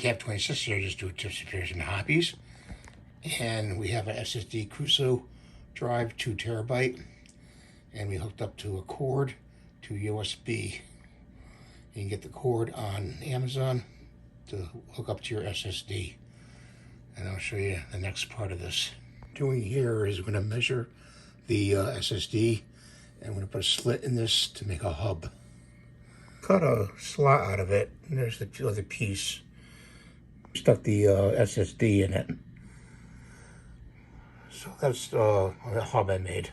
Handicap 26 here, just do tips, repairs, and hobbies. And we have an SSD Crusoe drive, 2 terabyte, and we hooked up to a cord to USB. You can get the cord on Amazon to hook up to your SSD. And I'll show you the next part of this. What I'm doing here is we're going to measure the SSD, and I'm going to put a slit in this to make a hub. Cut a slot out of it, and there's the other piece. Stuck the SSD in it. So that's the hub I made.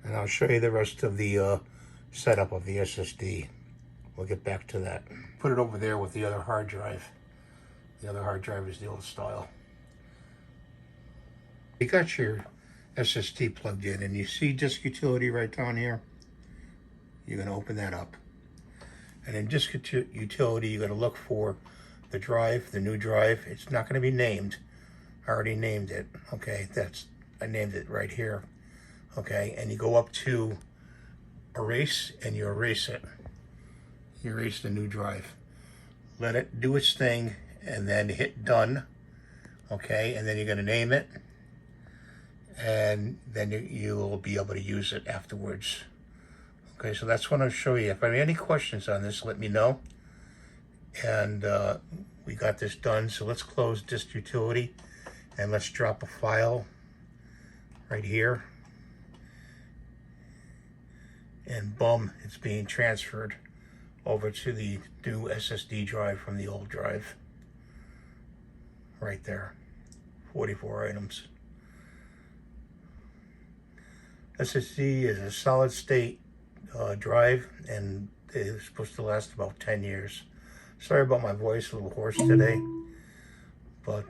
And I'll show you the rest of the setup of the SSD. We'll get back to that. Put it over there with the other hard drive. The other hard drive is the old style. You got your SSD plugged in, and you see disk utility right down here. You're going to open that up. And in disk utility, you're going to look for the drive, the new drive. It's not going to be named. I already named it. Okay, I named it right here. Okay, and you go up to erase, and you erase it. You erase the new drive. Let it do its thing, and then hit done. Okay, and then you're going to name it, and then you'll be able to use it afterwards. Okay, so that's what I'll show you. If I have any questions on this, let me know. And we got this done, so let's close disk utility, and let's drop a file right here. And boom, it's being transferred over to the new SSD drive from the old drive. Right there, 44 items. SSD is a solid state drive, and it's supposed to last about 10 years. Sorry about my voice, a little hoarse today. But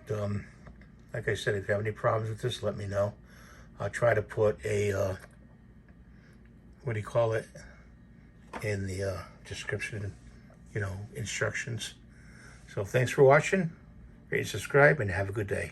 like I said, if you have any problems with this, let me know. I'll try to put a, what do you call it, in the description, instructions. So thanks for watching. Rate and subscribe, and have a good day.